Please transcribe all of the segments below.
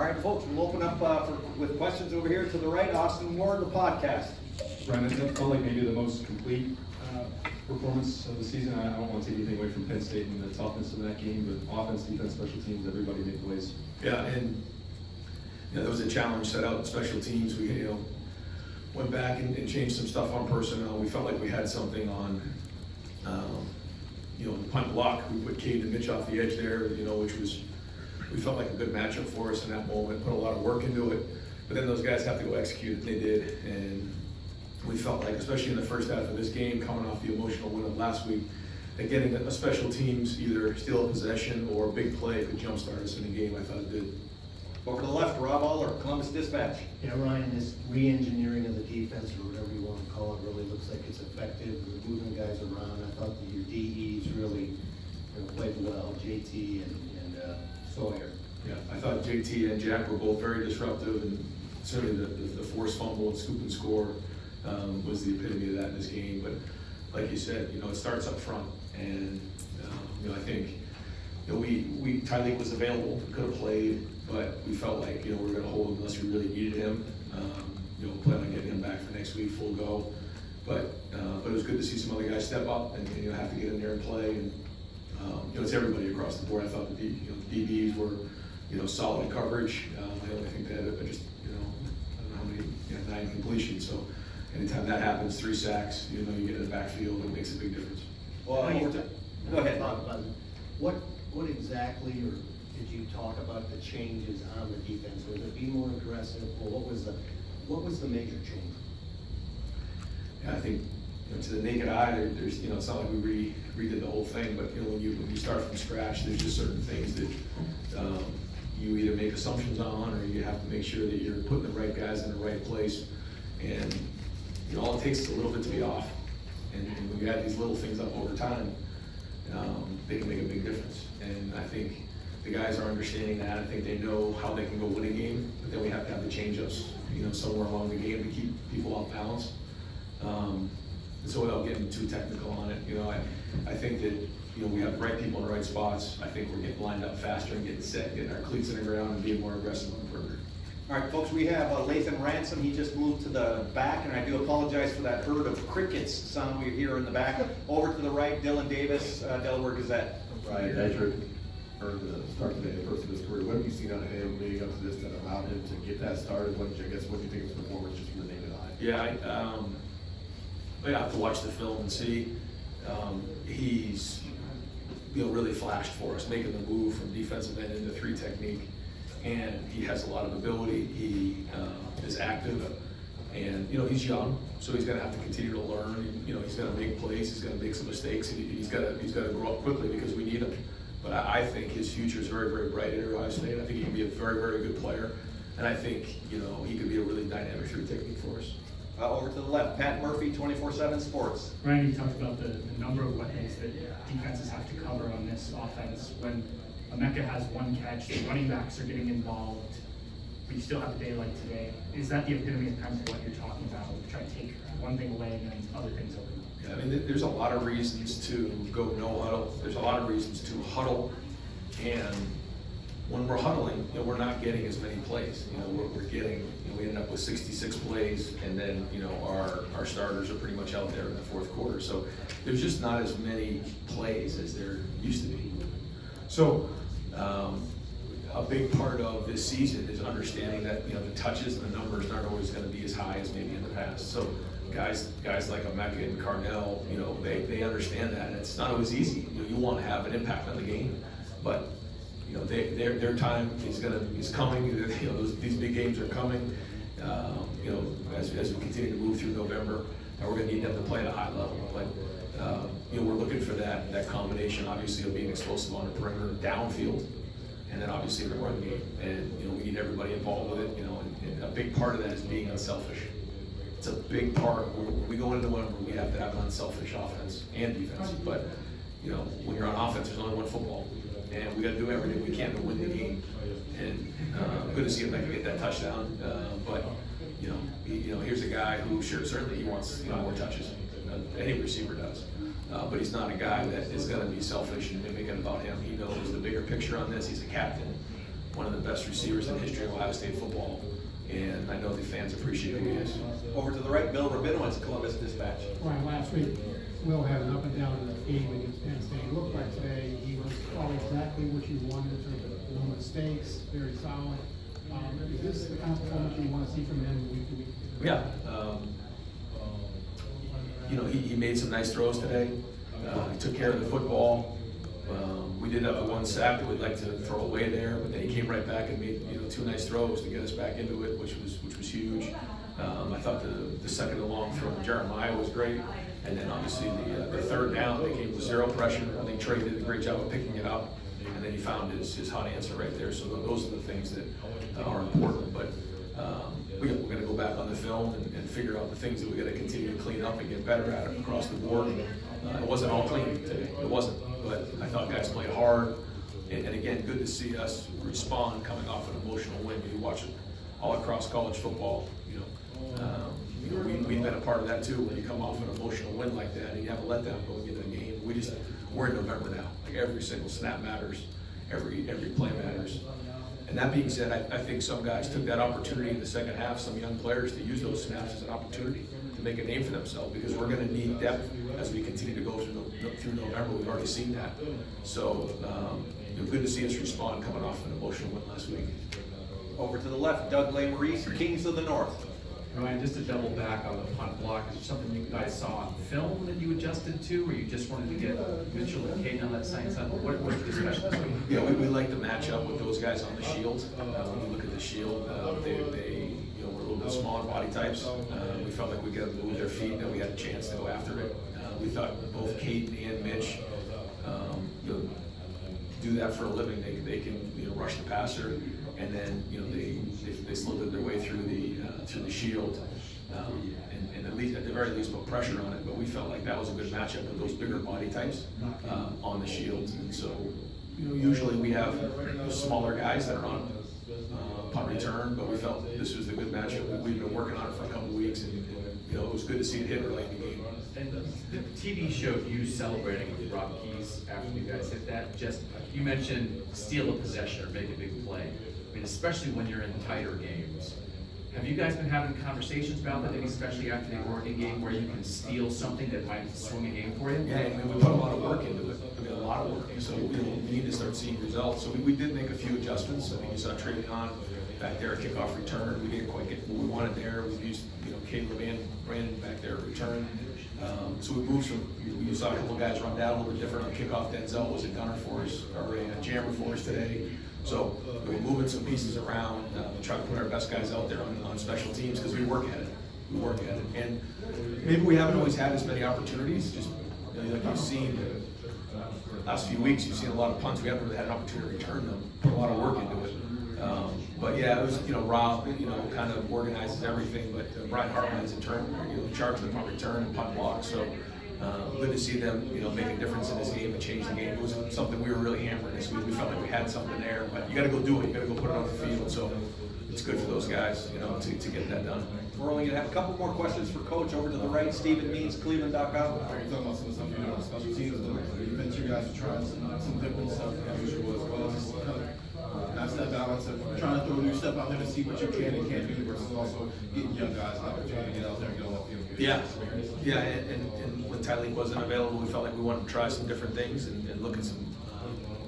right, folks, we'll open up with questions over here to the right. Austin Ward, the podcast. Brandon, that felt like maybe the most complete performance of the season. I don't want to take anything away from Penn State and the toughness of that game, but offense, defense, special teams, everybody made plays. Yeah, and there was a challenge set out in special teams. We went back and changed some stuff on personnel. We felt like we had something on the punt block. We put Cade and Mitch off the edge there, which was, we felt like a good matchup for us in that moment. Put a lot of work into it, but then those guys have to go execute it. They did, and we felt like, especially in the first half of this game, coming off the emotional win of last week, that getting a special teams either steal a possession or a big play could jumpstart us in the game. I thought it did. Over to the left, Rob Aller, Columbus Dispatch. Yeah, Ryan, this re-engineering of the defense, or whatever you want to call it, really looks like it's effective. We're moving guys around. I thought that your DEs really played well, JT and Sawyer. Yeah, I thought JT and Jack were both very disruptive, and certainly the forced fumble and scoop and score was the epitome of that in this game. But like you said, it starts up front, and I think Tyleek was available, could have played, but we felt like we were going to hold him unless we really needed him. Plan on getting him back for next week, full go. But it was good to see some other guys step up and have to get in there and play. And it's everybody across the board. I thought the DBs were solid coverage. I only think they had just I don't know how many 9 completions. So anytime that happens, 3 sacks, you get in the backfield, it makes a big difference. Well, go ahead. What exactly, or did you talk about the changes on the defense? Was it be more aggressive, or what was the major change? Yeah, I think to the naked eye, there's it's not like we redid the whole thing, but when you start from scratch, there's just certain things that you either make assumptions on, or you have to make sure that you're putting the right guys in the right place, and all it takes is a little bit to be off, and when you add these little things up over time, they can make a big difference. And I think the guys are understanding that. I think they know how they can go win a game, but then we have to have the change-ups, somewhere along the game to keep people off balance. And so without getting too technical on it, I think that we have the right people in the right spots. I think we're getting lined up faster and getting set, getting our cleats in the ground and being more aggressive on the perimeter. All right, folks, we have Lathan Ransom. He just moved to the back, and I do apologize for that herd of crickets sound we hear in the back. Over to the right, Dylan Davis, Delaware Gazette. Right, as you heard the start today, the first of his career, what have you seen out of him leading up to this that allowed him to get that started? What do you think of his performance just from the naked eye? Yeah, I have to watch the film and see. He's really flashed for us, making the move from defensive end into 3 technique. And he has a lot of ability. He is active, and he's young, so he's going to have to continue to learn. He's going to make plays. He's going to make some mistakes, and he's got to grow up quickly because we need him. But I think his future is very, very bright at Ohio State. I think he can be a very, very good player, and I think he could be a really dynamic 3 technique for us. Over to the left, Pat Murphy, 24/7 Sports. Ryan, you talked about the number of weapons that defenses have to cover on this offense. When Emeka has 1 catch, the running backs are getting involved, but you still have a day like today. Is that the epitome of kind of what you're talking about? Try to take one thing away and then other things open up. Yeah, I mean, there's a lot of reasons to go no huddle. There's a lot of reasons to huddle, and when we're huddling, we're not getting as many plays. We're getting, we end up with 66 plays, and then our starters are pretty much out there in the 4th quarter. So there's just not as many plays as there used to be. So a big part of this season is understanding that the touches and the numbers aren't always going to be as high as maybe in the past. So guys like Emeka and Carnell, they understand that, and it's not always easy. You want to have an impact on the game, but their time is coming. These big games are coming. As we continue to move through November, and we're going to need them to play at a high level. But we're looking for that combination, obviously, of being explosive on the perimeter, downfield, and then obviously the run game. And we need everybody involved with it. And a big part of that is being unselfish. It's a big part. When we go into November, we have to have an unselfish offense and defense. But when you're on offense, there's only one football, and we got to do everything we can to win the game. And good to see him get that touchdown. But here's a guy who certainly he wants more touches. Any receiver does. But he's not a guy that is going to be selfish and make it about him. He knows the bigger picture on this. He's a captain. one of the best receivers in the history of Ohio State football, and I know the fans appreciate who he is. Over to the right, Bill Rabinowitz, Columbus Dispatch. Brian, last week, Will had an up and down in the game against Penn State. It looked like today he was probably exactly what you wanted in terms of no mistakes, very solid. Is this the kind of performance you want to see from him week to week? Yeah, you know, he made some nice throws today. He took care of the football. We did have the one sack that we'd like to throw away there, but then he came right back and made, you know, 2 nice throws to get us back into it, which was huge. I thought the second and long throw to Jeremiah was great, and then obviously the third down they came with 0 pressure. I think Trey did a great job of picking it up, and then he found his hot answer right there. So those are the things that are important. But we're going to go back on the film and figure out the things that we got to continue to clean up and get better at it across the board. It wasn't all clean today. It wasn't, but I thought guys played hard. And again, good to see us respond coming off an emotional win. You watch it all across college football. We've been a part of that too. When you come off an emotional win like that and you have a letdown going into the game, we're in November now. Like every single snap matters, every play matters. And that being said, I think some guys took that opportunity in the second half, some young players, to use those snaps as an opportunity to make a name for themselves, because we're going to need depth as we continue to go through November. We've already seen that. So good to see us respond coming off an emotional win last week. Over to the left, Doug Lesmerises, Kings of the North. Ryan, just to double back on the punt block, is there something you guys saw on film that you adjusted to, or you just wanted to get Mitchell and Caden on that same side? What was the discussion this week? Yeah, we like to match up with those guys on the shield. When you look at the shield, they were a little bit smaller body types. We felt like we got to move their feet, that we had a chance to go after it. We thought both Caden and Mitch do that for a living. They can rush the passer, and then they slithered their way through the shield, and at the very least put pressure on it. But we felt like that was a good matchup with those bigger body types on the shield. And so usually we have smaller guys that are on punt return, but we felt this was a good matchup. We've been working on it for a couple of weeks, and it was good to see it hit early in the game. And the TV showed you celebrating with Rob Keys after you guys hit that. You mentioned steal a possession or make a big play. I mean, especially when you're in tighter games. Have you guys been having conversations about that, maybe especially after the Oregon game, where you can steal something that might swing a game for you? Yeah, I mean, we put a lot of work into it. I mean, a lot of work. So we need to start seeing results. So we did make a few adjustments. I think you saw Travion back there at kickoff return. We didn't quite get what we wanted there. We used, Caleb and Brandon back there at return. So we moved from, you saw a couple of guys run down a little bit different on kickoff. Denzel was a gunner for us, or a jammer for us today. So we're moving some pieces around, trying to put our best guys out there on special teams, because we work at it. And maybe we haven't always had as many opportunities. Just like you've seen the last few weeks, you've seen a lot of punts. We haven't really had an opportunity to return them, put a lot of work into it. But yeah, it was, Rob, kind of organizes everything, but Brian Hartman's in charge of the punt return and punt block. So good to see them, make a difference in this game and change the game. It was something we were really hammering this week. We felt like we had something there, but you got to go do it. You got to go put it on the field. So it's good for those guys, to get that done. We're only going to have a couple more questions for Coach. Over to the right, Stephen Means, Cleveland.com. You're talking about some of the stuff you do on special teams, the defense, you guys are trying some different stuff as usual as well. Just kind of that's that balance of trying to throw new stuff out there to see what you can and can't do versus also getting young guys an opportunity to get out there and get on the field. Yeah, and when Tyleek wasn't available, we felt like we wanted to try some different things and look at some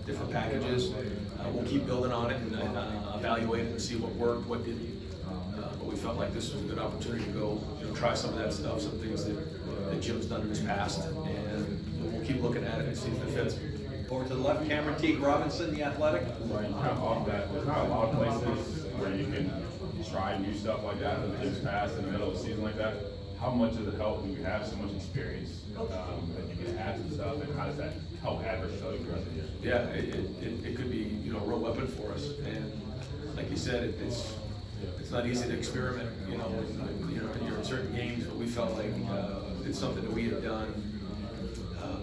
different packages. We'll keep building on it and evaluate it and see what worked, what didn't. But we felt like this was a good opportunity to go, try some of that stuff, some things that Jim's done in his past, and we'll keep looking at it and see if it fits. Over to the left, Cameron Teague Robinson, The Athletic. Right, kind of off that, there's not a lot of places where you can try new stuff like that in the Jim's past in the middle of the season like that. How much does it help when you have so much experience that you can add some stuff, and how does that help adversary throughout the year? Yeah, it could be a real weapon for us, and like you said, it's not easy to experiment, you're in certain games, but we felt like it's something that we had done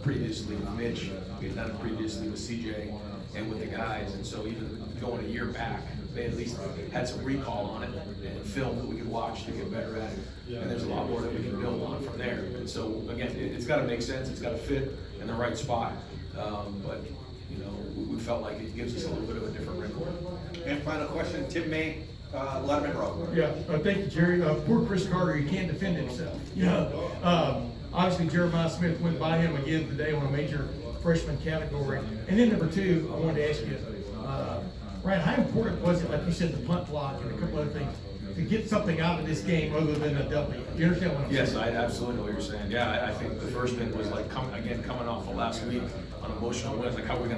previously with Mitch, we had done it previously with CJ and with the guys, and so even going a year back, they at least had some recall on it and film that we could watch to get better at it. And there's a lot more that we can build on from there. And so again, it's got to make sense, it's got to fit in the right spot. But you know, we felt like it gives us a little bit of a different wrinkle. And final question, Tim May, Letterman Road. Yeah, thank you, Jerry. Poor Chris Carter, he can't defend himself. You know, obviously Jeremiah Smith went by him again today on a major freshman category. And then number two, I wanted to ask you, Ryan, how important was it, like you said, the punt block and a couple other things, to get something out of this game other than a W? Do you understand what I'm saying? Yes, I absolutely know what you're saying. Yeah, I think the first thing was like, coming off of last week on emotional wins, like how are we gonna